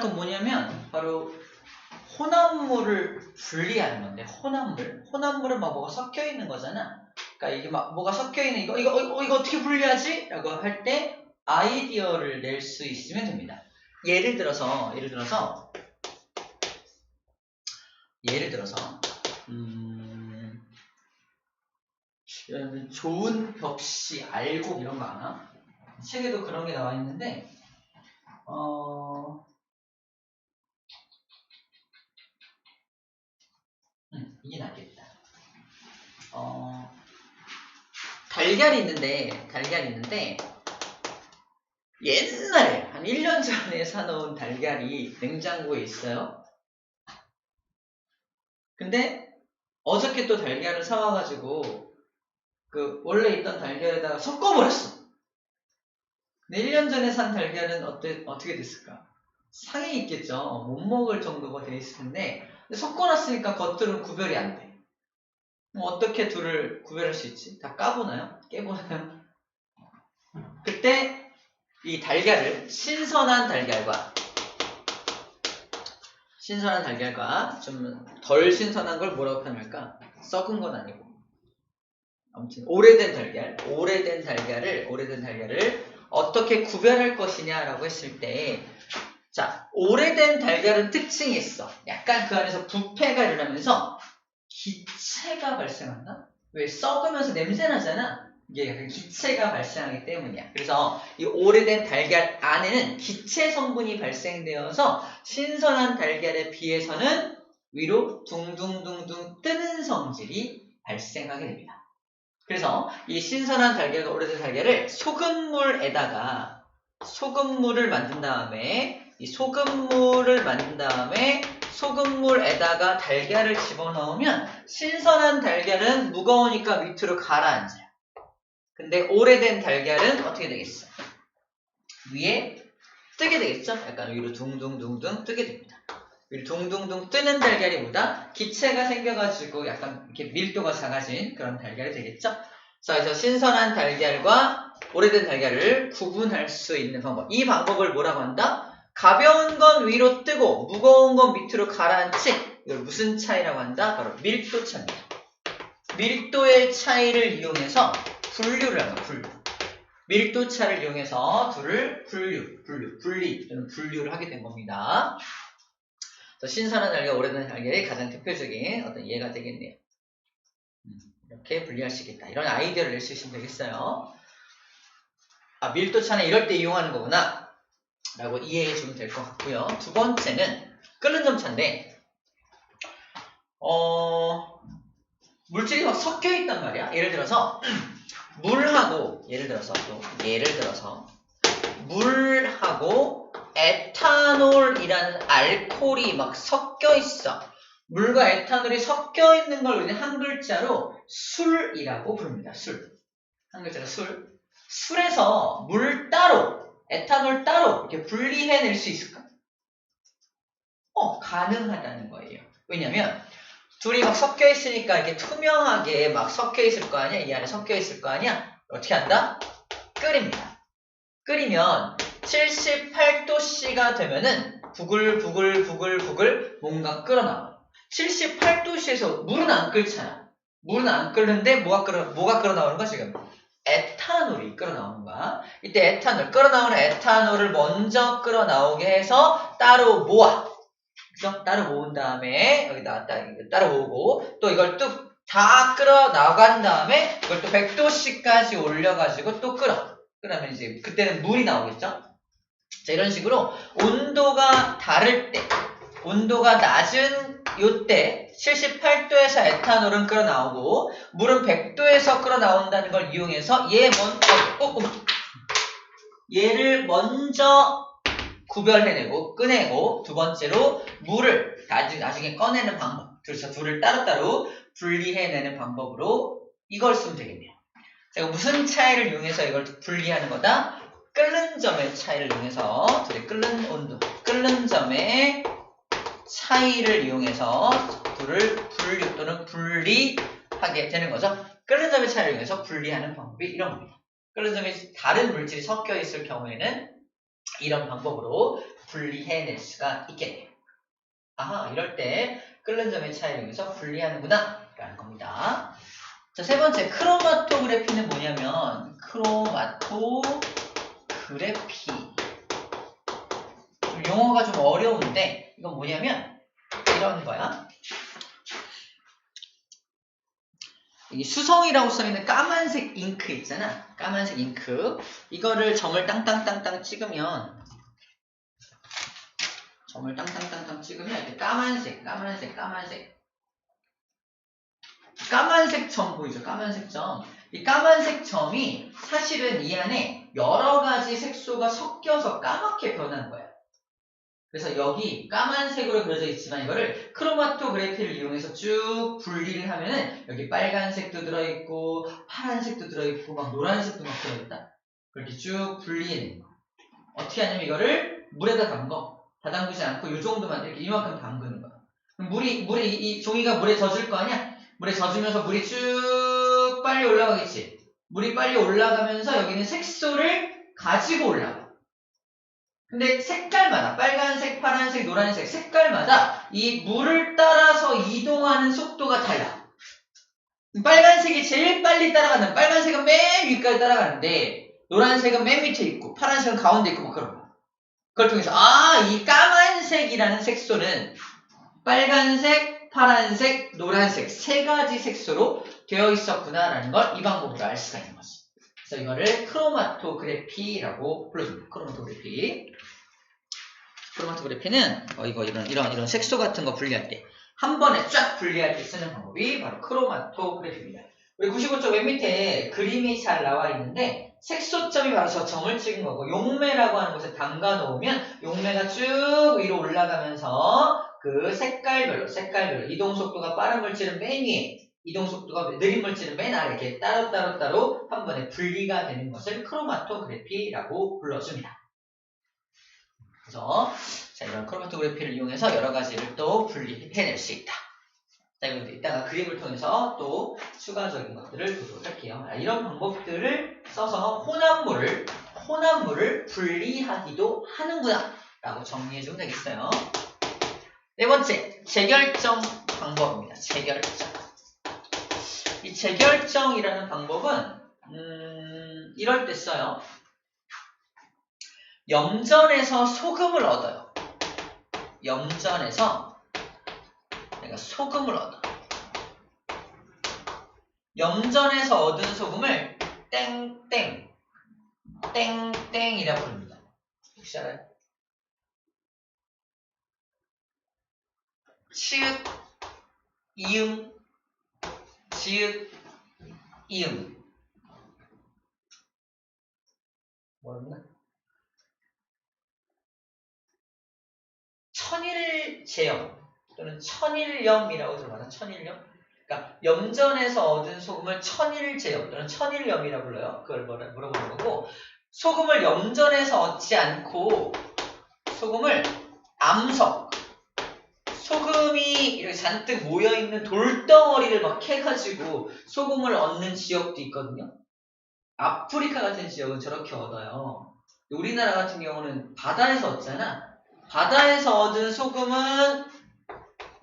건 뭐냐면 바로 혼합물을 분리하는 건데, 혼합물은 막 뭐가 섞여 있는 거잖아. 그러니까 이게 막 뭐가 섞여 있는 이거 어떻게 분리하지? 라고 할 때 아이디어를 낼 수 있으면 됩니다. 예를 들어서 좋은 벽시 알곡 이런 거 아나? 책에도 그런 게 나와 있는데 이게 낫겠다. 달걀이 있는데 옛날에 한 1년 전에 사놓은 달걀이 냉장고에 있어요. 근데 어저께 또 달걀을 사와가지고 그 원래 있던 달걀에다가 섞어버렸어. 근데 1년 전에 산 달걀은 어떻게 됐을까? 상해 있겠죠. 못 먹을 정도가 돼 있을 텐데 섞어놨으니까 겉으로는 구별이 안 돼. 어떻게 둘을 구별할 수 있지? 다 까보나요? 깨보나요? 그때 이 달걀을 신선한 달걀과 좀 덜 신선한 걸 뭐라고 표현할까? 썩은 건 아니고 아무튼 오래된 달걀을 어떻게 구별할 것이냐라고 했을 때, 자, 오래된 달걀은 특징이 있어. 약간 그 안에서 부패가 일어나면서 기체가 발생한다? 왜? 썩으면서 냄새 나잖아? 이게 약간 기체가 발생하기 때문이야. 그래서 이 오래된 달걀 안에는 기체 성분이 발생되어서 신선한 달걀에 비해서는 위로 둥둥둥둥 뜨는 성질이 발생하게 됩니다. 그래서 이 신선한 달걀과 오래된 달걀을 소금물을 만든 다음에 소금물에다가 달걀을 집어넣으면 신선한 달걀은 무거우니까 밑으로 가라앉아요. 근데 오래된 달걀은 어떻게 되겠어? 위에 뜨게 되겠죠? 약간 위로 둥둥둥둥 뜨게 됩니다. 위로 둥둥둥 뜨는 달걀이 보다 기체가 생겨가지고 약간 이렇게 밀도가 작아진 그런 달걀이 되겠죠? 그래서 신선한 달걀과 오래된 달걀을 구분할 수 있는 방법. 이 방법을 뭐라고 한다? 가벼운 건 위로 뜨고 무거운 건 밑으로 가라앉힌, 이걸 무슨 차이라고 한다? 바로 밀도 차입니다. 밀도의 차이를 이용해서 분류를 하는 거예요. 밀도 차를 이용해서 둘을 분류를 하게 된 겁니다. 신선한 달걀, 오래된 달걀이 가장 대표적인 어떤 예가 되겠네요. 이렇게 분리할 수 있겠다. 이런 아이디어를 낼 수 있으면 되겠어요. 아, 밀도차는 이럴 때 이용하는 거구나 라고 이해해 주면 될 것 같고요. 두 번째는 끓는 점차인데 물질이 막 섞여 있단 말이야. 예를 들어서 물하고 에탄올이라는 알코올이 막 섞여 있어. 물과 에탄올이 섞여 있는 걸 우리는 한 글자로 술이라고 부릅니다. 한 글자로 술. 술에서 물 따로, 에탄올 따로 이렇게 분리해낼 수 있을까? 가능하다는 거예요. 왜냐면 둘이 막 섞여 있으니까 이렇게 투명하게 막 섞여 있을 거 아니야? 이 안에 섞여 있을 거 아니야? 어떻게 한다? 끓입니다. 끓이면 78도씨가 되면은 부글부글 뭔가 끓어나와. 78도씨에서 물은 안 끓잖아. 물은 안 끓는데 뭐가 끓어나오는 거야 지금? 에탄올이 끓어나오는 거야. 이때 끓어나오는 에탄올을 먼저 끓어나오게 해서 따로 모아. 그래서 따로 모은 다음에 여기다 따로 모으고 또 이걸 또 다 끓어나간 다음에 이걸 또 100도씨까지 올려가지고 또 끓으면 이제 그때는 물이 나오겠죠? 자, 이런 식으로 온도가 낮은 요때 78도에서 에탄올은 끓어나오고 물은 100도에서 끓어나온다는 걸 이용해서 얘를 먼저 구별해내고 꺼내고 두 번째로 물을 나중에 꺼내는 방법. 그래서 둘을 따로따로 분리해내는 방법으로 이걸 쓰면 되겠네요. 자, 무슨 차이를 이용해서 이걸 분리하는 거다? 끓는 점의 차이를 이용해서 둘의 끓는 온도, 끓는 점의 차이를 이용해서 둘을 분류 또는 분리하게 되는 거죠. 끓는 점의 차이를 이용해서 분리하는 방법이 이런 겁니다. 끓는 점에 다른 물질이 섞여 있을 경우에는 이런 방법으로 분리해낼 수가 있겠네요. 아하, 이럴 때 끓는 점의 차이를 이용해서 분리하는구나 라는 겁니다. 자, 세 번째 크로마토그래피는 뭐냐면 크로마토그래피 용어가 좀 어려운데 이건 뭐냐면 이런 거야. 이 수성이라고 써있는 까만색 잉크 있잖아. 까만색 잉크. 이거를 점을 땅땅땅땅 찍으면 이렇게 까만색 점 보이죠? 까만색 점. 이 까만색 점이 사실은 이 안에 여러 가지 색소가 섞여서 까맣게 변한 거야. 그래서 여기 까만색으로 그려져 있지만 이거를 크로마토그래피를 이용해서 쭉 분리를 하면은 여기 빨간색도 들어있고 파란색도 들어있고 막 노란색도 막 들어있다. 그렇게 쭉 분리해낸 거. 어떻게 하냐면 이거를 물에다 담궈. 다 담그지 않고 이 정도만 이렇게 이만큼 담그는 거야. 그럼 이 종이가 물에 젖을 거 아니야? 물에 젖으면서 물이 쭉 빨리 올라가겠지. 물이 빨리 올라가면서 여기는 색소를 가지고 올라가. 근데 색깔마다 빨간색, 파란색, 노란색 색깔마다 이 물을 따라서 이동하는 속도가 달라. 빨간색이 제일 빨리 따라가는 빨간색은 맨 위까지 따라가는데 노란색은 맨 밑에 있고 파란색은 가운데 있고 막 그런 거야. 그걸 통해서 이 까만색이라는 색소는 빨간색, 파란색, 노란색 세 가지 색소로 되어 있었구나라는 걸 이 방법으로 알 수가 있는 거지. 그래서 이거를 크로마토그래피라고 불러줍니다. 크로마토그래피는 이런 색소 같은 거 분리할 때 한 번에 쫙 분리할 때 쓰는 방법이 바로 크로마토그래피입니다. 우리 95쪽 맨 밑에 그림이 잘 나와 있는데 색소점이 바로 저 점을 찍은 거고 용매라고 하는 곳에 담가 놓으면 용매가 쭉 위로 올라가면서 그 색깔별로 이동 속도가 빠른 물질은 맨 위에 이동 속도가 느린 물질은 맨 아래 이렇게 따로 한 번에 분리가 되는 것을 크로마토그래피라고 불러줍니다. 그래서 이런 크로마토그래피를 이용해서 여러 가지를 또 분리해낼 수 있다. 자, 이따가 그림을 통해서 또 추가적인 것들을 보도록 할게요. 이런 방법들을 써서 혼합물을 분리하기도 하는구나 라고 정리해주면 되겠어요. 네 번째, 재결정 방법입니다. 이 재결정이라는 방법은 이럴 때 써요. 염전에서 소금을 얻어요. 염전에서 내가 소금을 얻어. 염전에서 얻은 소금을 땡땡이라고 부릅니다. 혹시 알아요? 치읓, 이응, 지읒, 이응. 뭐였나? 천일제염 또는 천일염이라고 들어봤나? 천일염? 그러니까 염전에서 얻은 소금을 천일제염 또는 천일염이라고 불러요. 그걸 물어보는 거고 소금을 염전에서 얻지 않고 소금을 암석 소금이 이렇게 잔뜩 모여있는 돌덩어리를 막 캐가지고 소금을 얻는 지역도 있거든요. 아프리카 같은 지역은 저렇게 얻어요. 우리나라 같은 경우는 바다에서 얻잖아. 바다에서 얻은 소금은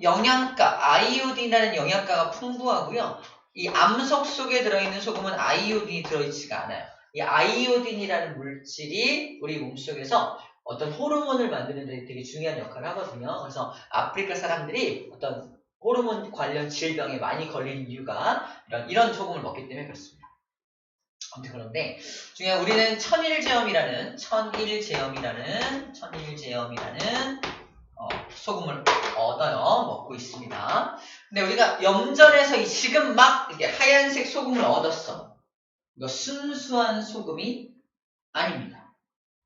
영양가, 아이오딘이라는 영양가가 풍부하고요. 이 암석 속에 들어있는 소금은 아이오딘이 들어있지가 않아요. 이 아이오딘이라는 물질이 우리 몸속에서 어떤 호르몬을 만드는 데 되게 중요한 역할을 하거든요. 그래서 아프리카 사람들이 어떤 호르몬 관련 질병에 많이 걸리는 이유가 이런 소금을 먹기 때문에 그렇습니다. 아무튼 그런데 중요한 우리는 천일제염이라는 소금을 얻어요. 먹고 있습니다. 근데 우리가 염전에서 지금 막 이렇게 하얀색 소금을 얻었어. 이거 순수한 소금이 아닙니다.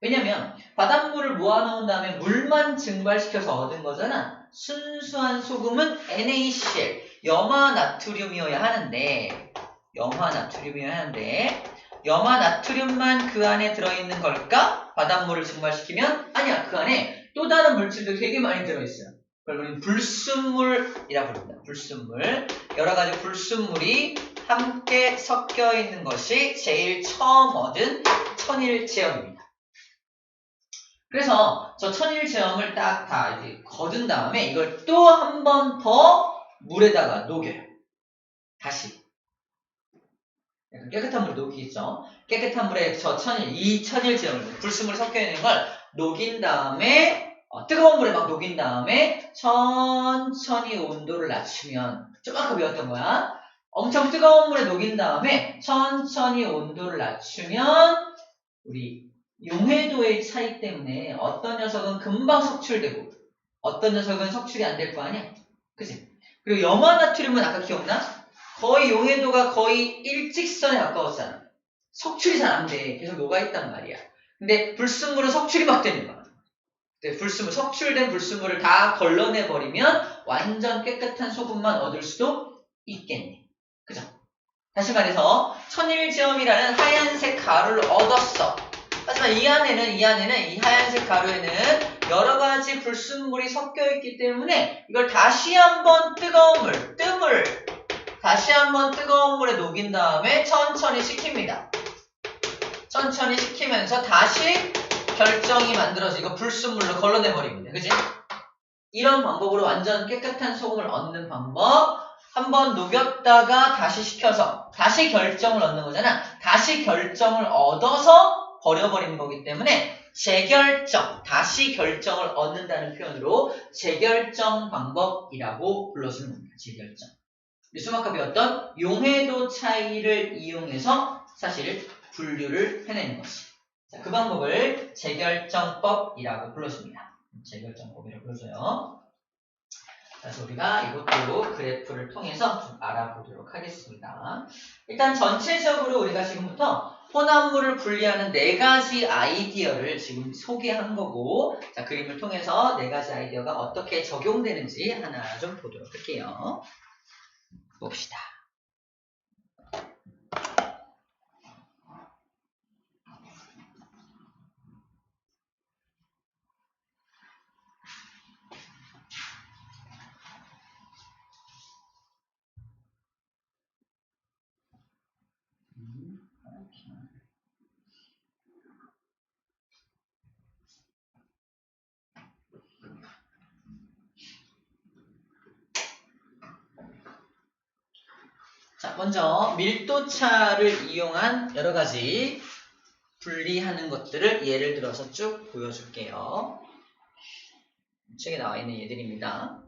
왜냐면 바닷물을 모아놓은 다음에 물만 증발시켜서 얻은 거잖아. 순수한 소금은 NaCl, 염화나트륨이어야 하는데 염화나트륨만 그 안에 들어있는 걸까? 바닷물을 증발시키면? 아니야. 그 안에 또 다른 물질도 되게 많이 들어있어요. 그걸 우리는 불순물이라고 부릅니다. 불순물. 여러 가지 불순물이 함께 섞여 있는 것이 제일 처음 얻은 천일제염입니다. 그래서 저 천일제염을 딱 다 이제 거둔 다음에 이걸 또 한 번 더 물에다가 녹여요. 다시. 깨끗한 물에 녹이겠죠. 깨끗한 물에 이 천일제염을 불순물이 섞여 있는 걸 녹인 다음에 뜨거운 물에 막 녹인 다음에 천천히 온도를 낮추면 좀 아까 배웠던 거야. 엄청 뜨거운 물에 녹인 다음에 천천히 온도를 낮추면 우리 용해도의 차이 때문에 어떤 녀석은 금방 석출되고 어떤 녀석은 석출이 안 될 거 아니야? 그치? 그리고 염화나트륨은 아까 기억나? 거의 용해도가 거의 일직선에 가까웠잖아. 석출이 잘 안 돼. 계속 녹아있단 말이야. 근데 불순물은 석출이 막 되는 거야. 석출된 불순물을 다 걸러내버리면 완전 깨끗한 소금만 얻을 수도 있겠네. 그죠? 다시 말해서 천일제염이라는 하얀색 가루를 얻었어. 하지만 이 안에는 이 하얀색 가루에는 여러 가지 불순물이 섞여 있기 때문에 이걸 다시 한번 다시 한번 뜨거운 물에 녹인 다음에 천천히 식힙니다. 천천히 식히면서 다시 결정이 만들어서 이거 불순물로 걸러내버립니다. 그지? 이런 방법으로 완전 깨끗한 소금을 얻는 방법. 한번 녹였다가 다시 식혀서 다시 결정을 얻는 거잖아. 다시 결정을 얻어서 버려버리는 거기 때문에 재결정, 다시 결정을 얻는다는 표현으로 재결정 방법이라고 불러주는 겁니다. 재결정. 수학과 배웠던 용해도 차이를 이용해서 사실 분류를 해내는 것이. 자, 그 방법을 재결정법이라고 불러줍니다. 재결정법이라고 불러줘요. 그래서 우리가 이것도 그래프를 통해서 좀 알아보도록 하겠습니다. 일단 전체적으로 우리가 지금부터 혼합물을 분리하는 4가지 아이디어를 지금 소개한 거고, 자, 그림을 통해서 4가지 아이디어가 어떻게 적용되는지 하나 좀 보도록 할게요. 봅시다. 자, 먼저 밀도차를 이용한 여러 가지 분리하는 것들을 예를 들어서 쭉 보여줄게요. 책에 나와 있는 예들입니다.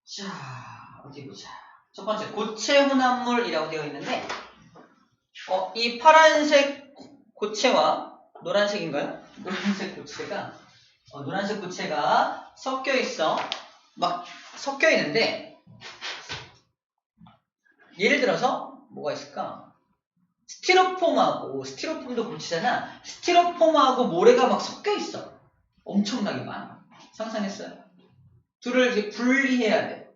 자, 어디 보자. 첫 번째, 고체 혼합물이라고 되어 있는데, 이 파란색 고체와 노란색인가요? 노란색 고체가 섞여 있어. 막 섞여 있는데, 예를 들어서 뭐가 있을까? 스티로폼도 고체잖아. 스티로폼하고 모래가 막 섞여 있어. 엄청나게 많아. 상상했어요? 둘을 이렇게 분리해야 돼.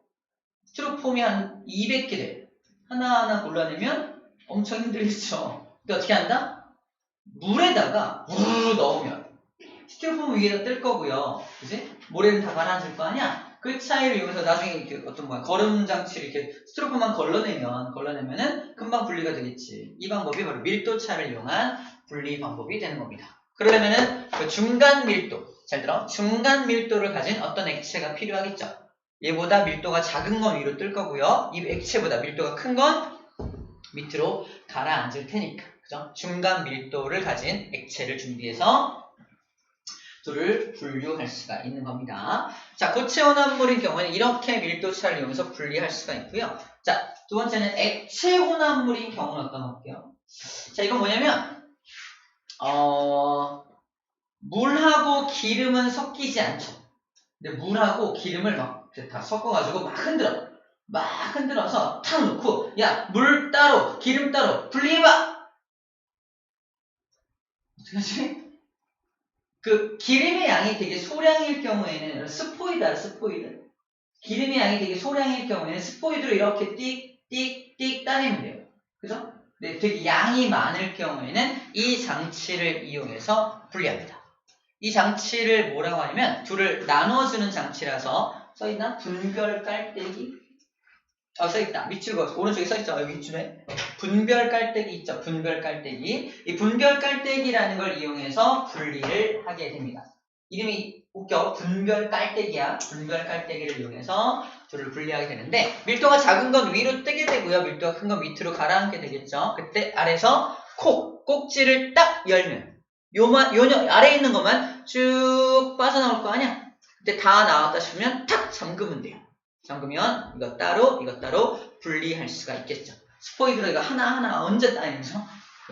스티로폼이 한 200개 돼. 하나하나 골라내면 엄청 힘들겠죠. 근데 어떻게 한다? 물에다가 우르르 넣으면 스티로폼 위에다 뜰 거고요. 그지? 모래는 다 가라앉을 거 아니야? 그 차이를 이용해서 나중에 이렇게 거름 장치를 이렇게 스티로폼만 걸러내면은 금방 분리가 되겠지. 이 방법이 바로 밀도차를 이용한 분리 방법이 되는 겁니다. 그러려면은 그 중간 밀도, 잘 들어. 중간 밀도를 가진 어떤 액체가 필요하겠죠. 얘보다 밀도가 작은 건 위로 뜰 거고요. 이 액체보다 밀도가 큰 건 밑으로 가라앉을 테니까. 그죠? 중간 밀도를 가진 액체를 준비해서 둘을 분류할 수가 있는 겁니다. 자, 고체 혼합물인 경우에는 이렇게 밀도차를 이용해서 분리할 수가 있고요. 자, 두 번째는 액체 혼합물인 경우는 어떤 거 볼게요. 자, 이건 뭐냐면 물하고 기름은 섞이지 않죠. 근데 물하고 기름을 막 다 섞어가지고 막 흔들어서 탁 놓고, 야, 물 따로 기름 따로 분리해봐. 어떻게 하지? 그 기름의 양이 되게 소량일 경우에는 스포이드. 기름의 양이 되게 소량일 경우에는 스포이드로 이렇게 띡 따내면 돼요. 그죠? 근데 되게 양이 많을 경우에는 이 장치를 이용해서 분리합니다. 이 장치를 뭐라고 하냐면 둘을 나눠주는 장치라서 써있나? 분별 깔때기? 써있다. 밑줄 오른쪽에 써있죠. 여기 이쯤에 분별 깔때기 있죠. 분별 깔때기. 이 분별 깔때기라는 걸 이용해서 분리를 하게 됩니다. 이름이 웃겨. 분별 깔때기야. 분별 깔때기를 이용해서 둘을 분리하게 되는데 밀도가 작은 건 위로 뜨게 되고요. 밀도가 큰 건 밑으로 가라앉게 되겠죠. 그때 아래에서 꼭지를 딱 열면 요 아래에 있는 것만 쭉 빠져나올 거 아니야. 그때 다 나왔다 싶으면 탁 잠그면 돼요. 잠그면 이것 따로 분리할 수가 있겠죠. 스포이드로 이거 하나하나 얹어 다니면서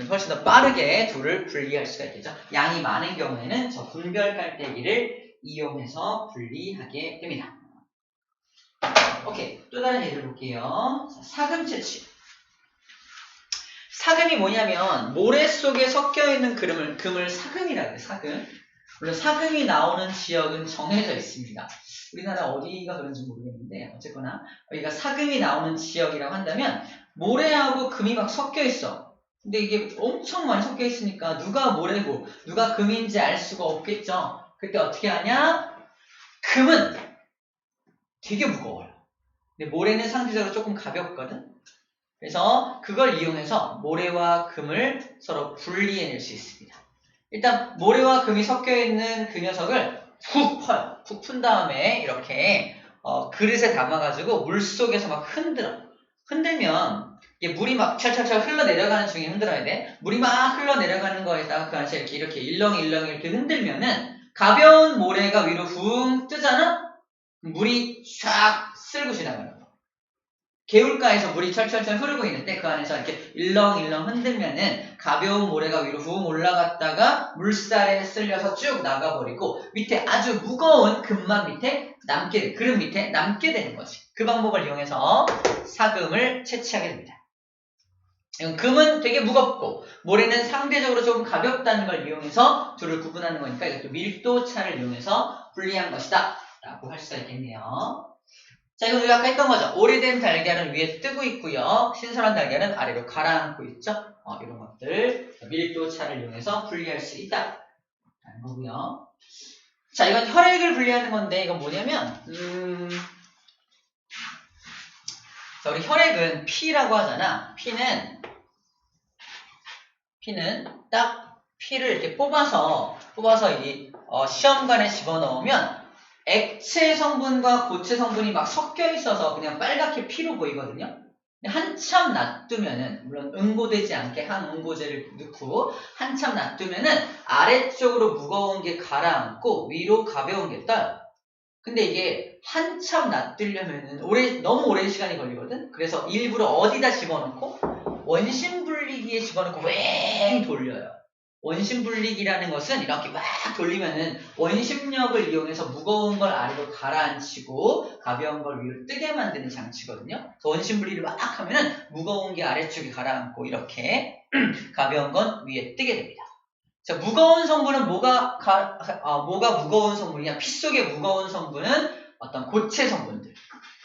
훨씬 더 빠르게 둘을 분리할 수가 있겠죠. 양이 많은 경우에는 저 분별 깔때기를 이용해서 분리하게 됩니다. 오케이, 또 다른 예를 볼게요. 사금 채취. 사금이 뭐냐면 모래 속에 섞여있는 금을 사금이라고 해요. 사금. 물론 사금이 나오는 지역은 정해져 있습니다. 우리나라 어디가 그런지 모르겠는데 어쨌거나 여기가 사금이 나오는 지역이라고 한다면 모래하고 금이 막 섞여 있어. 근데 이게 엄청 많이 섞여 있으니까 누가 모래고 누가 금인지 알 수가 없겠죠. 그때 어떻게 하냐? 금은 되게 무거워요. 근데 모래는 상대적으로 조금 가볍거든. 그래서 그걸 이용해서 모래와 금을 서로 분리해낼 수 있습니다. 일단 모래와 금이 섞여있는 그 녀석을 푹 퍼요. 푹 푼 다음에 이렇게 그릇에 담아가지고 물속에서 막 흔들면 이게 물이 막 찰찰찰 흘러내려가는 중에 흔들어야 돼. 물이 막 흘러내려가는 거에다가 그 안에 이렇게 일렁일렁 이렇게 흔들면은 가벼운 모래가 위로 붕 뜨잖아? 물이 쫙 쓸고 지나가는 거. 개울가에서 물이 철철철 흐르고 있는데 그 안에서 이렇게 일렁일렁 흔들면은 가벼운 모래가 위로 붕 올라갔다가 물살에 쓸려서 쭉 나가버리고 밑에 아주 무거운 금만 밑에 그릇 밑에 남게 되는 거지. 그 방법을 이용해서 사금을 채취하게 됩니다. 금은 되게 무겁고 모래는 상대적으로 조금 가볍다는 걸 이용해서 둘을 구분하는 거니까 이것도 밀도차를 이용해서 분리한 것이다 라고 할 수가 있겠네요. 자, 이건 우리가 아까 했던 거죠. 오래된 달걀은 위에 뜨고 있고요. 신선한 달걀은 아래로 가라앉고 있죠. 이런 것들 밀도차를 이용해서 분리할 수 있다 라는 거고요. 자, 이건 혈액을 분리하는 건데 이건 뭐냐면 자, 우리 혈액은 피라고 하잖아. 피는 딱 피를 이렇게 뽑아서 이 시험관에 집어넣으면 액체 성분과 고체 성분이 막 섞여 있어서 그냥 빨갛게 피로 보이거든요. 한참 놔두면은 물론 응고되지 않게 한 응고제를 넣고 한참 놔두면은 아래쪽으로 무거운 게 가라앉고 위로 가벼운 게 떠요. 근데 이게 한참 놔두려면은 너무 오랜 시간이 걸리거든. 그래서 일부러 어디다 집어넣고 원심 분리기에 집어넣고 왱 돌려요. 원심 분리기라는 것은 이렇게 막 돌리면은 원심력을 이용해서 무거운 걸 아래로 가라앉히고 가벼운 걸 위로 뜨게 만드는 장치거든요. 그래서 원심 분리를 막 하면은 무거운 게 아래쪽에 가라앉고 이렇게 가벼운 건 위에 뜨게 됩니다. 자, 무거운 성분은 뭐가 무거운 성분이냐? 피 속에 무거운 성분은 어떤 고체 성분들.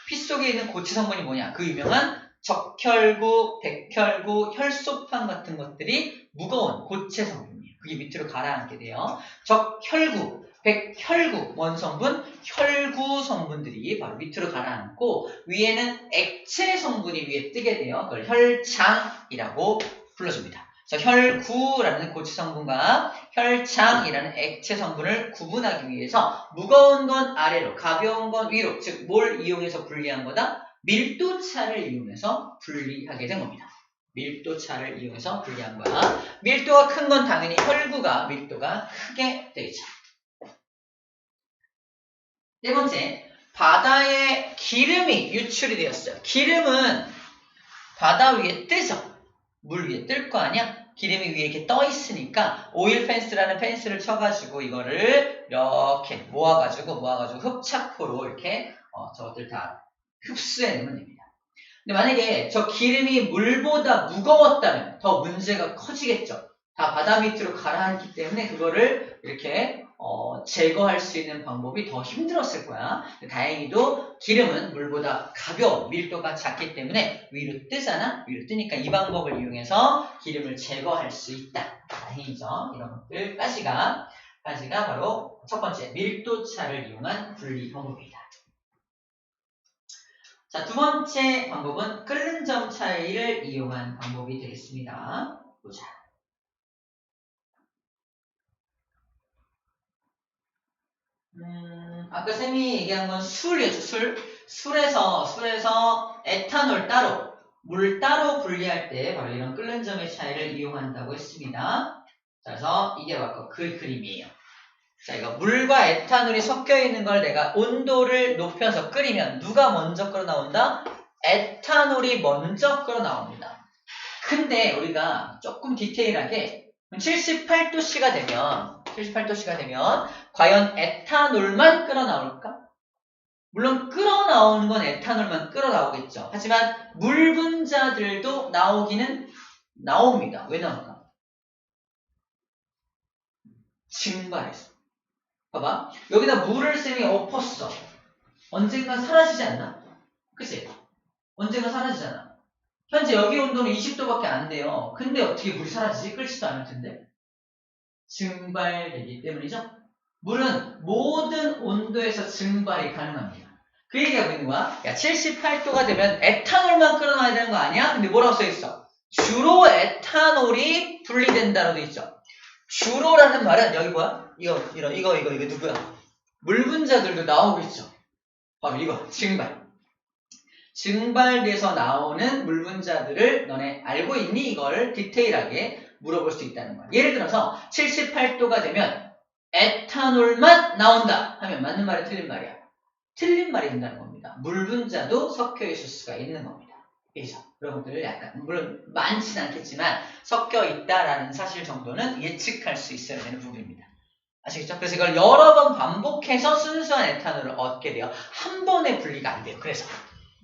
피 속에 있는 고체 성분이 뭐냐? 그 유명한 적혈구, 백혈구, 혈소판 같은 것들이 무거운 고체 성분이에요. 그게 밑으로 가라앉게 돼요. 적혈구, 백혈구, 원성분, 혈구 성분들이 바로 밑으로 가라앉고 위에는 액체 성분이 위에 뜨게 돼요. 그걸 혈장이라고 불러줍니다. 그래서 혈구라는 고체 성분과 혈장이라는 액체 성분을 구분하기 위해서 무거운 건 아래로, 가벼운 건 위로, 즉 뭘 이용해서 분리한 거다? 밀도차를 이용해서 분리하게 된 겁니다. 밀도차를 이용해서 분리한 거야. 밀도가 큰 건 당연히 혈구가 밀도가 크게 되겠죠. 네 번째, 바다에 기름이 유출이 되었어요. 기름은 바다 위에 뜨죠. 물 위에 뜰 거 아니야? 기름이 위에 이렇게 떠 있으니까 오일 펜스라는 펜스를 쳐가지고 이거를 이렇게 모아가지고 흡착포로 이렇게 저것들 다 흡수해내면 됩니다. 근데 만약에 저 기름이 물보다 무거웠다면 더 문제가 커지겠죠. 다 바다 밑으로 가라앉기 때문에 그거를 이렇게 제거할 수 있는 방법이 더 힘들었을 거야. 다행히도 기름은 물보다 가벼워, 밀도가 작기 때문에 위로 뜨잖아. 위로 뜨니까 이 방법을 이용해서 기름을 제거할 수 있다. 다행이죠. 이런 것들까지가 바로 첫 번째 밀도차를 이용한 분리 방법입니다. 자, 두 번째 방법은 끓는 점 차이를 이용한 방법이 되겠습니다. 보자. 아까 쌤이 얘기한 건 술이었죠, 술에서 에탄올 따로, 물 따로 분리할 때 바로 이런 끓는 점의 차이를 이용한다고 했습니다. 자, 그래서 이게 바로 그 그림이에요. 자, 이거 물과 에탄올이 섞여 있는 걸 내가 온도를 높여서 끓이면 누가 먼저 끓어 나온다? 에탄올이 먼저 끓어 나옵니다. 근데 우리가 조금 디테일하게 78도씨가 되면 과연 에탄올만 끓어 나올까? 물론 끓어 나오는 건 에탄올만 끓어 나오겠죠. 하지만 물 분자들도 나오기는 나옵니다. 왜 나올까? 증발해서. 봐봐. 여기다 물을 쌤이 엎었어. 언젠간 사라지지 않나? 그치? 언젠가 사라지잖아. 현재 여기 온도는 20도밖에 안 돼요. 근데 어떻게 물이 사라지지? 끓지도 않을 텐데. 증발되기 때문이죠. 물은 모든 온도에서 증발이 가능합니다. 그 얘기하고 있는 거야. 야, 78도가 되면 에탄올만 끓어놔야 되는 거 아니야? 근데 뭐라고 써있어? 주로 에탄올이 분리된다라고 돼 있죠. 주로라는 말은 여기 뭐야? 이거 누구야? 물 분자들도 나오고 있죠. 바로 이거 증발돼서 나오는 물 분자들을 너네 알고 있니? 이걸 디테일하게 물어볼 수 있다는 거야. 예를 들어서 78도가 되면 에탄올만 나온다 하면 맞는 말이 틀린 말이야. 틀린 말이 된다는 겁니다. 물 분자도 섞여 있을 수가 있는 겁니다. 그래서 여러분들 약간 물론 많지는 않겠지만 섞여 있다라는 사실 정도는 예측할 수 있어야 되는 부분입니다. 아시겠죠? 그래서 이걸 여러 번 반복해서 순수한 에탄올을 얻게 돼요. 한 번에 분리가 안 돼요. 그래서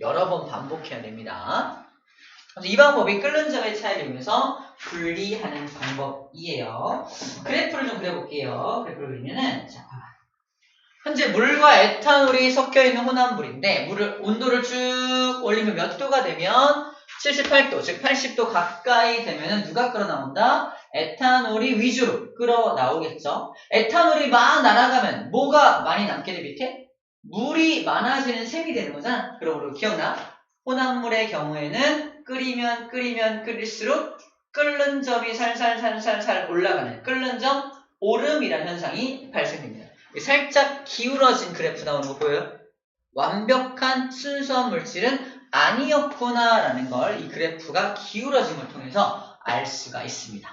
여러 번 반복해야 됩니다. 그래서 이 방법이 끓는 점의 차이를 이용해서 분리하는 방법이에요. 그래프를 좀 그려볼게요. 그래프를 그리면은 자, 현재 물과 에탄올이 섞여 있는 혼합물인데 온도를 쭉 올리면 몇 도가 되면 78도, 즉 80도 가까이 되면은 누가 끓어 나온다? 에탄올이 위주로 끓어 나오겠죠. 에탄올이 막 날아가면 뭐가 많이 남게 돼 밑에? 물이 많아지는 셈이 되는 거잖아. 그러므로 기억나? 혼합물의 경우에는 끓이면 끓일수록 끓는 점이 살살 올라가는 끓는 점 오름이라는 현상이 발생됩니다. 살짝 기울어진 그래프 나오는 거 보여요? 완벽한 순수한 물질은 아니었구나라는 걸 이 그래프가 기울어진 걸 통해서 알 수가 있습니다.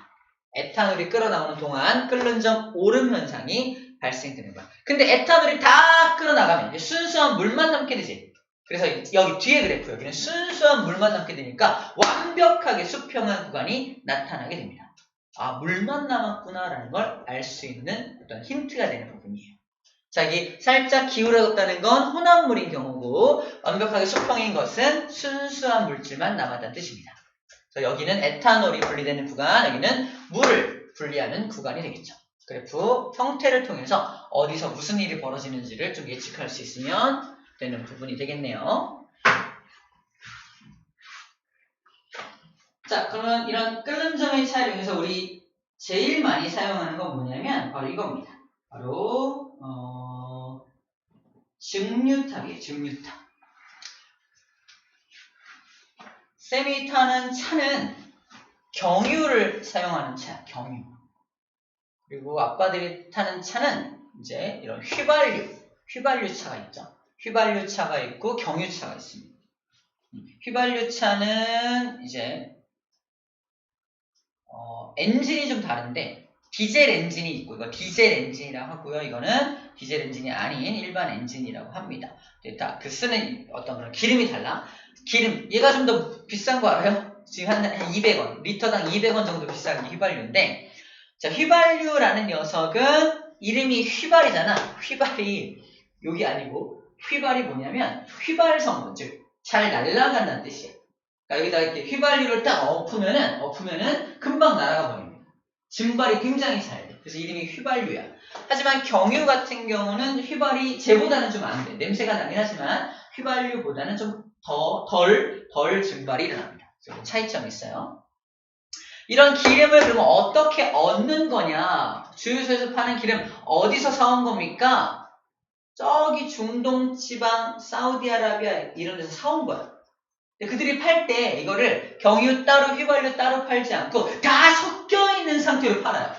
에탄올이 끓어나오는 동안 끓는 점 오름 현상이 발생되는 거야. 근데 에탄올이 다 끓어나가면 이제 순수한 물만 남게 되지. 그래서 여기 뒤에 그래프 여기는 순수한 물만 남게 되니까 완벽하게 수평한 구간이 나타나게 됩니다. 아, 물만 남았구나라는 걸 알 수 있는 어떤 힌트가 되는 부분이에요. 자, 여기 살짝 기울어졌다는 건 혼합물인 경우고 완벽하게 수평인 것은 순수한 물질만 남았다는 뜻입니다. 그래서 여기는 에탄올이 분리되는 구간, 여기는 물을 분리하는 구간이 되겠죠. 그래프 형태를 통해서 어디서 무슨 일이 벌어지는지를 좀 예측할 수 있으면 되는 부분이 되겠네요. 자, 그러면 이런 끓는 점의 차이를 위해서 우리 제일 많이 사용하는 건 뭐냐면 바로 이겁니다. 바로 증류탑이에요. 증류탑. 쌤이 타는 차는 경유를 사용하는 차, 경유. 그리고 아빠들이 타는 차는 이제 이런 휘발유차가 있죠. 휘발유차가 있고 경유차가 있습니다. 휘발유차는 이제 엔진이 좀 다른데 디젤 엔진이 있고 이거 디젤 엔진이라고 하고요. 이거는 디젤 엔진이 아닌 일반 엔진이라고 합니다. 그 쓰는 어떤 그런 기름이 달라. 기름 얘가 좀 더 비싼 거 알아요? 지금 한 200원 리터당 200원 정도 비싼 게 휘발유인데 자 휘발유라는 녀석은 이름이 휘발이잖아. 휘발이 여기 아니고 휘발이 뭐냐면 휘발성분 즉 잘 날아간다는 뜻이에요. 그러니까 여기다 이렇게 휘발유를 딱 엎으면은 금방 날아가 버립니다. 증발이 굉장히 잘 돼. 그래서 이름이 휘발유야. 하지만 경유 같은 경우는 휘발이 쟤보다는 좀 안 돼. 냄새가 나긴 하지만 휘발유보다는 좀 덜 증발이 일어납니다. 그래서 차이점이 있어요. 이런 기름을 그러면 어떻게 얻는 거냐? 주유소에서 파는 기름 어디서 사온 겁니까? 저기 중동 지방, 사우디아라비아 이런 데서 사온 거야. 근데 그들이 팔 때 이거를 경유 따로 휘발유 따로 팔지 않고 다 섞여 있는 상태로 팔아요.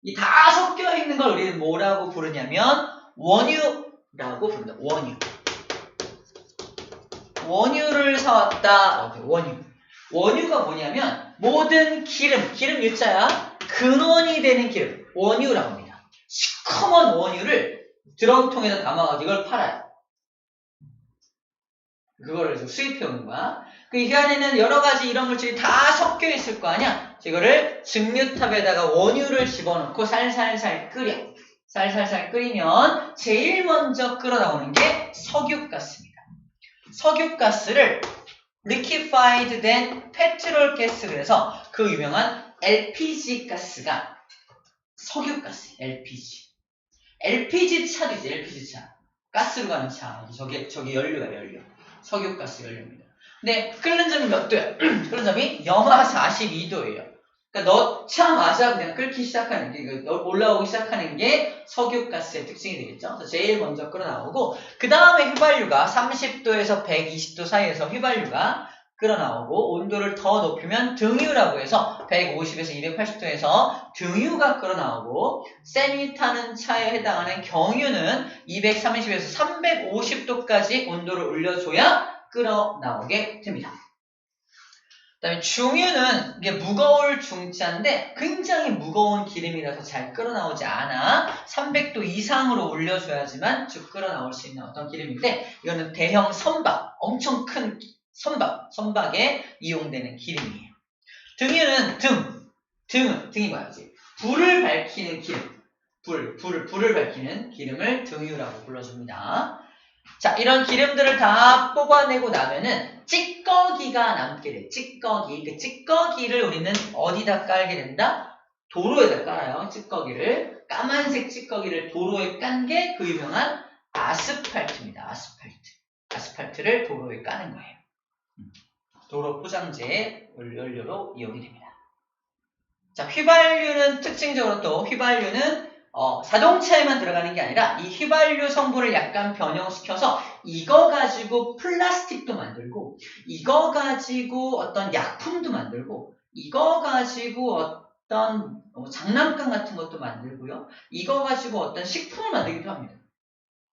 이 다 섞여 있는 걸 우리는 뭐라고 부르냐면 원유라고 부른다. 원유. 원유를 사왔다. 원유. 원유가 뭐냐면 모든 기름 유자야. 근원이 되는 기름. 원유라고 합니다. 시커먼 원유를 드럼통에다 담아가지고 이걸 팔아요. 그거를 수입해 오는 거야. 그 안에는 여러 가지 이런 물질이 다 섞여 있을 거 아니야? 이거를 증류탑에다가 원유를 집어넣고 살살살 끓여. 살살살 끓이면 제일 먼저 끓어나오는 게 석유가스입니다. 석유가스를 liquefied 된 페트롤 가스, 그래서 그 유명한 LPG 가스가 석유가스, LPG 차도 있지, LPG 차. 가스로 가는 차. 저기 연료가 연료. 석유가스 연료입니다. 근데 끓는 점이 몇 도야? 끓는 점이 영하 42도예요. 그러니까 넣자마자 그냥 끓기 시작하는 게, 올라오기 시작하는 게 석유가스의 특징이 되겠죠. 그래서 제일 먼저 끓어나오고, 그 다음에 휘발유가 30도에서 120도 사이에서 휘발유가 끓어나오고, 온도를 더 높이면 등유라고 해서 150에서 280도에서 등유가 끓어나오고, 쌤이 타는 차에 해당하는 경유는 230에서 350도까지 온도를 올려줘야 끓어나오게 됩니다. 그 다음에 중유는 이게 무거울 중자인데 굉장히 무거운 기름이라서 잘 끓어나오지 않아. 300도 이상으로 올려줘야지만 쭉 끓어나올 수 있는 어떤 기름인데, 이거는 대형 선박, 엄청 큰 선박에 이용되는 기름이에요. 등유는 등이 뭐야지? 불을 밝히는 기름. 불을 밝히는 기름을 등유라고 불러줍니다. 자, 이런 기름들을 다 뽑아내고 나면은 찌꺼기가 남게 돼. 찌꺼기. 그 찌꺼기를 우리는 어디다 깔게 된다? 도로에다 깔아요. 찌꺼기를. 까만색 찌꺼기를 도로에 깐 게 그 유명한 아스팔트입니다. 아스팔트를 도로에 까는 거예요. 도로 포장재 연료로 이용이 됩니다. 자, 휘발유는 특징적으로 또 휘발유는 자동차에만 들어가는 게 아니라 이 휘발유 성분을 약간 변형시켜서 이거 가지고 플라스틱도 만들고, 이거 가지고 어떤 약품도 만들고, 이거 가지고 어떤 장난감 같은 것도 만들고요. 이거 가지고 어떤 식품을 만들기도 합니다.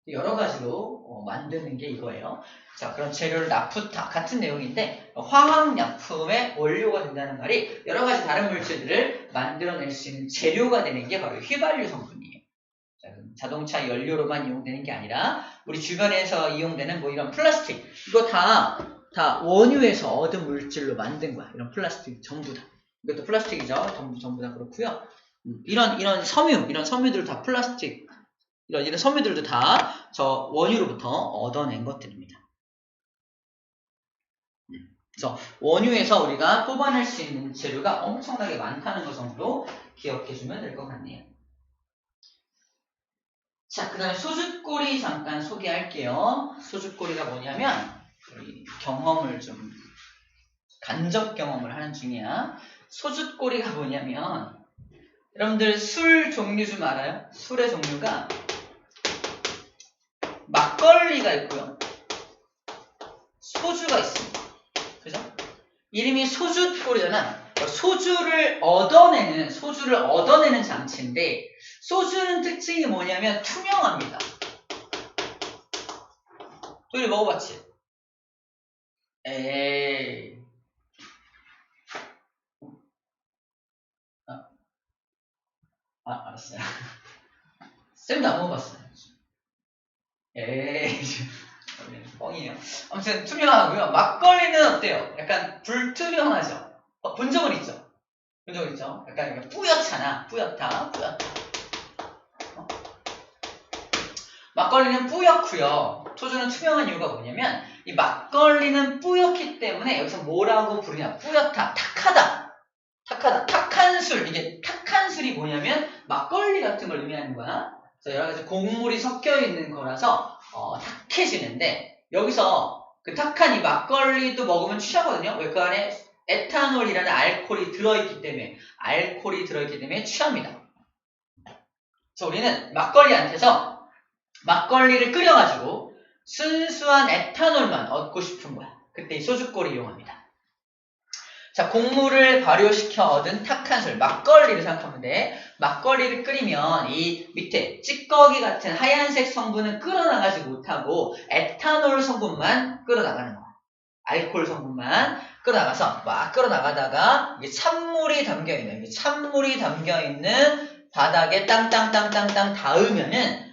여러 가지로 만드는 게 이거예요. 자, 그런 재료를 나프타 같은 내용인데, 화학약품의 원료가 된다는 말이 여러 가지 다른 물질들을 만들어낼 수 있는 재료가 되는 게 바로 휘발유 성분이에요. 자, 자동차 연료로만 이용되는 게 아니라 우리 주변에서 이용되는 뭐 이런 플라스틱, 이거 다 원유에서 얻은 물질로 만든 거야. 이런 플라스틱 전부 다. 이것도 플라스틱이죠. 전부 다 그렇고요. 이런 섬유들 다 플라스틱, 이런 섬유들도 다 저 원유로부터 얻어낸 것들입니다. 그래서 원유에서 우리가 뽑아낼 수 있는 재료가 엄청나게 많다는 것 정도 기억해주면 될 것 같네요. 자, 그 다음에 소주꼬리 잠깐 소개할게요. 소주꼬리가 뭐냐면, 경험을 좀, 간접 경험을 하는 중이야. 소주꼬리가 뭐냐면, 여러분들 술 종류 좀 알아요? 술의 종류가 막걸리가 있고요. 소주가 있습니다. 그죠? 이름이 소주꼬리잖아. 소주를 얻어내는 장치인데, 소주는 특징이 뭐냐면 투명합니다. 도일이 먹어봤지? 에이. 알았어요. 쌤도 안 먹어봤어요. 에이, 뻥이에요. 아무튼 투명하고요. 막걸리는 어때요? 약간 불투명하죠? 본 적은 있죠? 약간 뿌옇잖아. 뿌옇다. 막걸리는 뿌옇고요. 소주는 투명한 이유가 뭐냐면, 이 막걸리는 뿌옇기 때문에 여기서 뭐라고 부르냐? 뿌옇다. 탁하다. 탁한 술. 이게 탁한 술이 뭐냐면 막걸리 같은 걸 의미하는 거야. 그래서 여러 가지 곡물이 섞여 있는 거라서 탁해지는데, 여기서 그 탁한 이 막걸리도 먹으면 취하거든요. 왜? 그 안에 에탄올이라는 알코올이 들어있기 때문에 취합니다. 그래서 우리는 막걸리한테서 막걸리를 끓여가지고 순수한 에탄올만 얻고 싶은 거야. 그때 이 소주골을 이용합니다. 자, 곡물을 발효시켜 얻은 탁한 술, 막걸리를 생각하면 돼. 막걸리를 끓이면 이 밑에 찌꺼기 같은 하얀색 성분은 끌어나가지 못하고 에탄올 성분만 끌어나가는 거야. 알코올 성분만 끌어나가서 막 끌어나가다가 이게 찬물이 담겨있는, 찬물이 담겨있는 바닥에 땅땅땅땅땅 닿으면은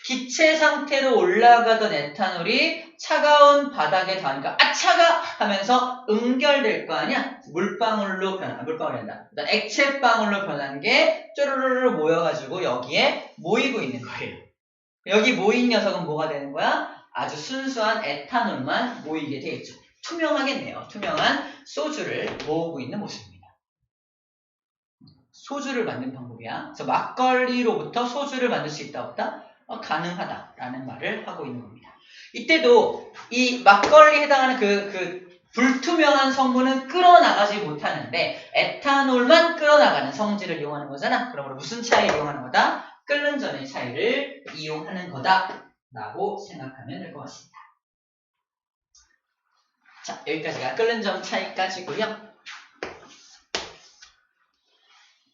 기체 상태로 올라가던 에탄올이 차가운 바닥에 닿으니까 아 차가 하면서 응결될 거 아니야? 물방울로 변한, 물방울이 아니라 액체방울로 변한 게 쪼르르르 모여가지고 여기에 모이고 있는 거예요. 여기 모인 녀석은 뭐가 되는 거야? 아주 순수한 에탄올만 모이게 되겠죠. 투명하겠네요. 투명한 소주를 모으고 있는 모습입니다. 소주를 만든 방법이야. 그래서 막걸리로부터 소주를 만들 수 있다 없다? 가능하다라는 말을 하고 있는 겁니다. 이때도 이 막걸리에 해당하는 그 불투명한 성분은 끌어나가지 못하는데 에탄올만 끌어나가는 성질을 이용하는 거잖아. 그러므로 무슨 차이를 이용하는 거다? 끓는 전의 차이를 이용하는 거다라고 생각하면 될 것 같습니다. 자, 여기까지가 끓는 점 차이까지고요.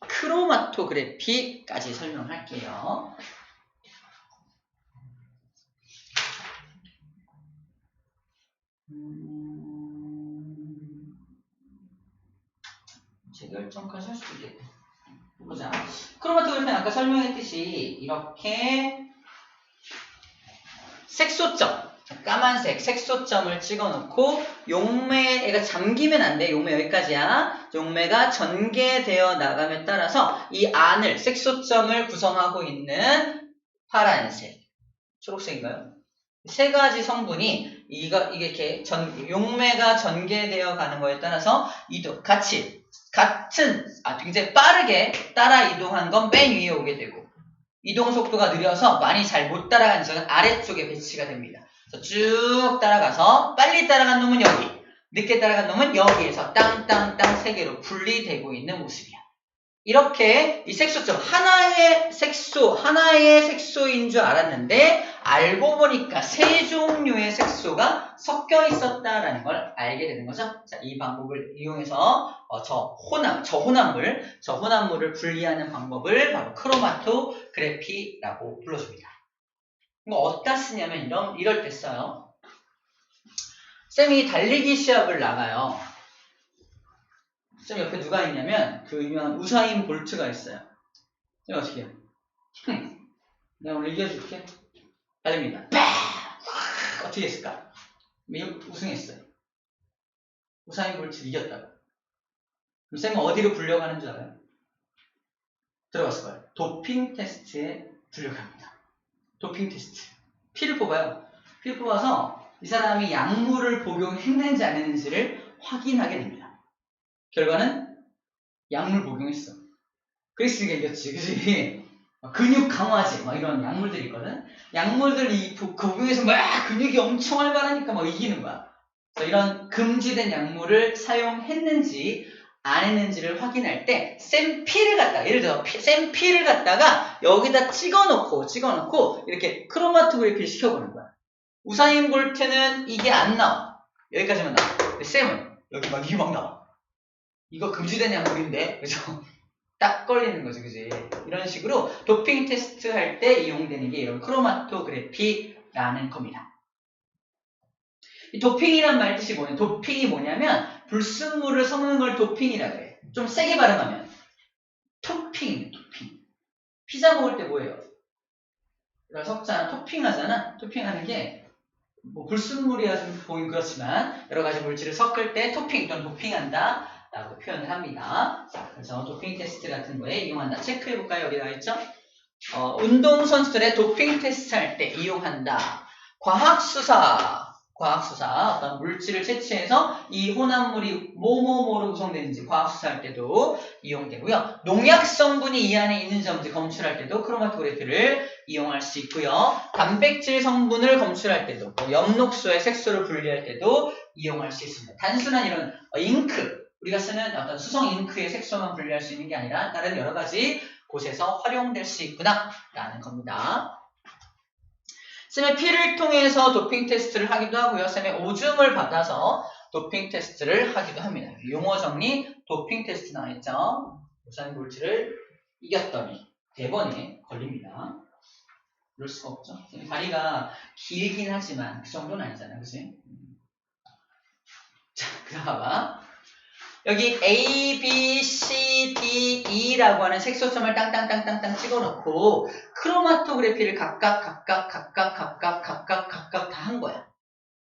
크로마토그래피까지 설명할게요. 재결정까지 할 수도 있겠다. 보자. 크로마토그래피는 아까 설명했듯이 이렇게 색소점, 까만색 색소점을 찍어놓고 용매가 잠기면 안 돼. 용매 여기까지야. 용매가 전개되어 나감에 따라서 이 안을 색소점을 구성하고 있는 파란색, 초록색인가요? 세 가지 성분이 이게 이렇게 용매가 전개되어 가는 거에 따라서 굉장히 빠르게 따라 이동한 건 맨 위에 오게 되고 이동 속도가 느려서 많이 잘 못 따라가는 녀석은 아래쪽에 배치가 됩니다. 그래서 쭉 따라가서 빨리 따라간 놈은 여기, 늦게 따라간 놈은 여기에서 땅땅땅 세 개로 분리되고 있는 모습이야. 이렇게 이 색소점 하나의 색소인 줄 알았는데 알고 보니까 세 종류의 색소가 섞여 있었다라는 걸 알게 되는 거죠. 자, 이 방법을 이용해서 저 혼합물을 분리하는 방법을 바로 크로마토그래피라고 불러줍니다. 이거 어디다 쓰냐면 이럴 때 써요. 쌤이 달리기 시합을 나가요. 쌤 옆에 누가 있냐면 그 유명한 우사인 볼트가 있어요. 쌤 어떻게 해요? 내가 오늘 이겨줄게. 달립니다. 어떻게 했을까? 우승했어요. 우사인 볼트 이겼다고. 그럼 쌤은 어디로 불려가는 줄 알아요? 들어갔을 거예요. 도핑 테스트에 불려갑니다. 도핑 테스트. 피를 뽑아요. 피를 뽑아서 이 사람이 약물을 복용했는지 안 했는지를 확인하게 됩니다. 결과는 약물 복용했어. 그랬으니까 이겼지, 그치? 근육 강화제, 이런 약물들이 있거든? 약물들 복용해서 막 근육이 엄청 활발하니까 이기는 거야. 그래서 이런 금지된 약물을 사용했는지 안 했는지를 확인할 때 샘피를 갖다가, 예를 들어 샘피를 갖다가 여기다 찍어놓고 이렇게 크로마토그래피를 시켜보는 거야. 우사인 볼트는 이게 안 나와. 여기까지만 나와. 근데 쌤은 여기 이게 막 나와. 이거 금지된 약물인데, 그래서 딱 걸리는 거지, 그지? 이런 식으로 도핑 테스트 할 때 이용되는 게 이런 크로마토그래피라는 겁니다. 이 도핑이란 말 뜻이 뭐냐? 도핑이 뭐냐면 불순물을 섞는 걸 도핑이라고 해. 좀 세게 발음하면 토핑입니다. 토핑. 피자 먹을 때 뭐예요? 섞잖아. 토핑하잖아. 토핑하는 게 불순물이야 좀 보긴 그렇지만 여러 가지 물질을 섞을 때 토핑 또는 도핑한다 라고 표현을 합니다. 자, 그래서 도핑 테스트 같은 거에 이용한다. 체크해볼까요? 여기 나와있죠? 운동선수들의 도핑 테스트 할 때 이용한다. 과학수사 어떤 물질을 채취해서 이 혼합물이 뭐뭐뭐로 구성되는지 과학수사할 때도 이용되고요. 농약 성분이 이 안에 있는지 없는지 검출할 때도 크로마토그래피를 이용할 수 있고요. 단백질 성분을 검출할 때도 엽록소의 색소를 분리할 때도 이용할 수 있습니다. 단순한 이런 잉크, 우리가 쓰는 어떤 수성 잉크의 색소만 분리할 수 있는 게 아니라 다른 여러 가지 곳에서 활용될 수 있구나 라는 겁니다. 쌤의 피를 통해서 도핑 테스트를 하기도 하고요. 쌤의 오줌을 받아서 도핑 테스트를 하기도 합니다. 용어 정리, 도핑 테스트 나와있죠. 우산 물질을 이겼더니 대번에 걸립니다. 그럴 수가 없죠. 다리가 길긴 하지만 그 정도는 아니잖아, 그치? 자, 그다음 봐봐. 여기 A, B, C, D, E라고 하는 색소점을 땅땅땅땅땅 찍어놓고 크로마토그래피를 각각 다 한 거야.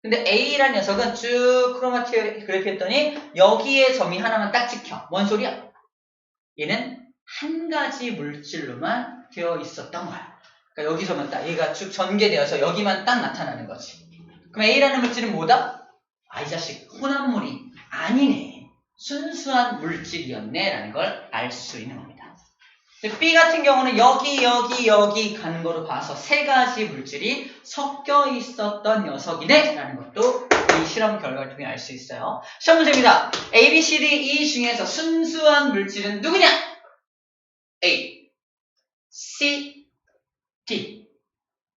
근데 A라는 녀석은 쭉 크로마토그래피 했더니 여기에 점이 하나만 딱 찍혀. 뭔 소리야? 얘는 한 가지 물질로만 되어 있었던 거야. 그러니까 여기서만 딱 얘가 쭉 전개되어서 여기만 딱 나타나는 거지. 그럼 A라는 물질은 뭐다? 아, 이 자식 혼합물이 아니네. 순수한 물질이었네 라는 걸 알 수 있는 겁니다. B 같은 경우는 여기 가는 거로 봐서 세 가지 물질이 섞여 있었던 녀석이네 라는 것도 이 실험 결과를 통해 알 수 있어요. 시험 문제입니다. A, B, C, D, E 중에서 순수한 물질은 누구냐? A, C, D.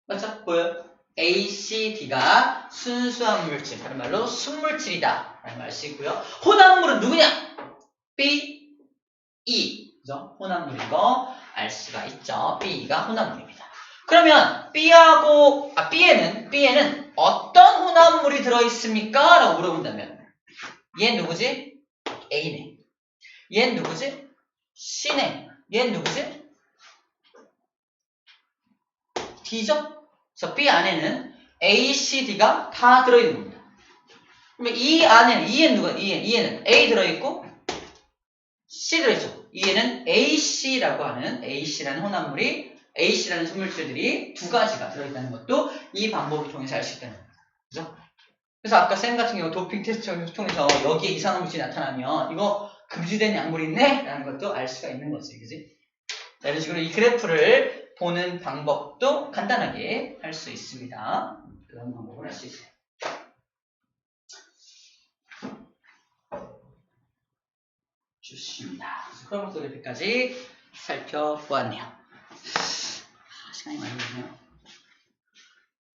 맞죠? 보여요? A, C, D가 순수한 물질, 다른 말로 순물질이다 라는 걸 알 수 있고요. 혼합물은 누구냐? B, E. 그죠? 혼합물인 거 알 수가 있죠. B가 혼합물입니다. 그러면 B에는 어떤 혼합물이 들어있습니까? 라고 물어본다면 얘는 누구지? A네. 얘는 누구지? C네. 얘는 누구지? D죠? 그래서 B 안에는 A, C, D가 다 들어있는 겁니다. 그러면 이 안에는 E는 누가? E는 A 들어있고 C 들어있죠. E에는 AC라고 하는 AC라는 혼합물이 AC라는 순물질들이 두 가지가 들어있다는 것도 이 방법을 통해서 알 수 있다는 겁니다. 그죠? 그래서 아까 쌤 같은 경우 도핑 테스트를 통해서 여기에 이상한 물질이 나타나면 이거 금지된 약물이 있네? 라는 것도 알 수가 있는 거지. 그지? 자, 이런 식으로 이 그래프를 보는 방법도 간단하게 할 수 있습니다. 그런 방법을 할 수 있어요. 좋습니다. 크로마토그래피까지 살펴보았네요. 시간이 많이 걸리네요.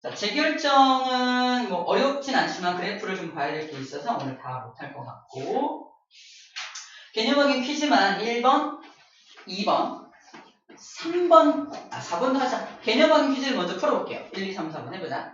자, 재결정은 뭐 어렵진 않지만 그래프를 좀 봐야 될 게 있어서 오늘 다 못할 것 같고 개념적인 퀴즈만 1번, 2번, 3번, 4번도 하자. 개념적인 퀴즈를 먼저 풀어볼게요. 1, 2, 3, 4번 해보자.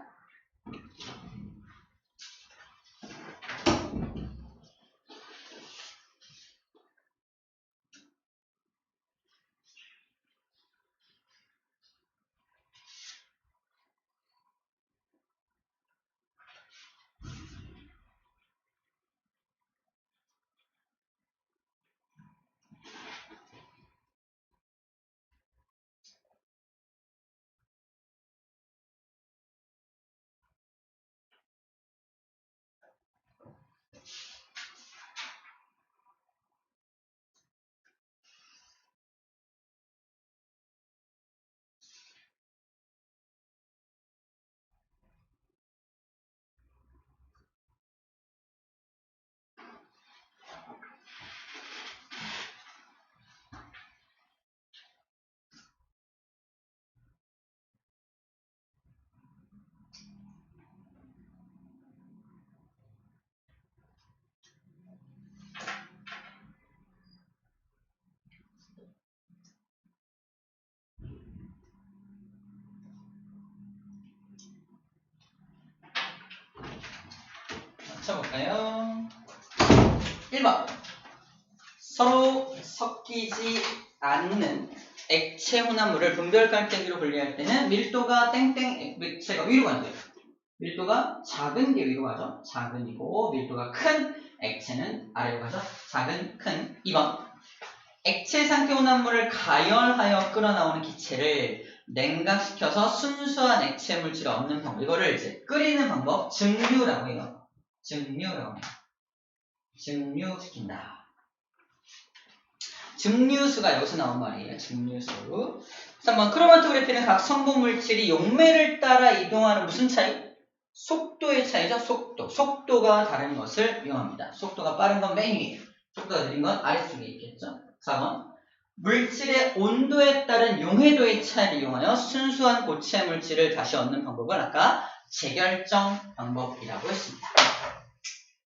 맞춰볼까요? 1번 서로 섞이지 않는 액체 혼합물을 분별 깔때기로 분리할 때는 밀도가 액체가 위로 간대요. 밀도가 작은 게 위로 가죠. 작은이고 밀도가 큰 액체는 아래로 가죠. 작은, 큰. 2번 액체 상태 혼합물을 가열하여 끌어나오는 기체를 냉각시켜서 순수한 액체 물질을 얻는 방법. 이거를 이제 끓이는 방법, 증류라고 해요. 증류라고 해요. 증류시킨다. 증류수가 여기서 나온 말이에요. 증류수. 3번 크로마토그래피는 각 성분 물질이 용매를 따라 이동하는 무슨 차이? 속도의 차이죠. 속도가 다른 것을 이용합니다. 속도가 빠른 건 맨 위에, 속도가 느린 건 아래쪽에 있겠죠. 4번 물질의 온도에 따른 용해도의 차이를 이용하여 순수한 고체 물질을 다시 얻는 방법을 아까 재결정 방법이라고 했습니다.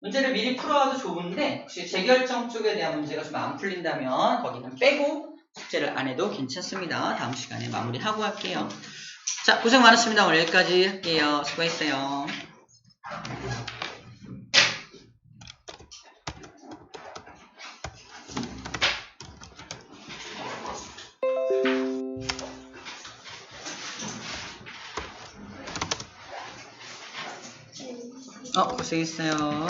문제를 미리 풀어와도 좋은데 혹시 재결정 쪽에 대한 문제가 좀 안 풀린다면 거기는 빼고 숙제를 안 해도 괜찮습니다. 다음 시간에 마무리하고 할게요. 자, 고생 많으셨습니다. 오늘 여기까지 할게요. 수고했어요. 고생했어요.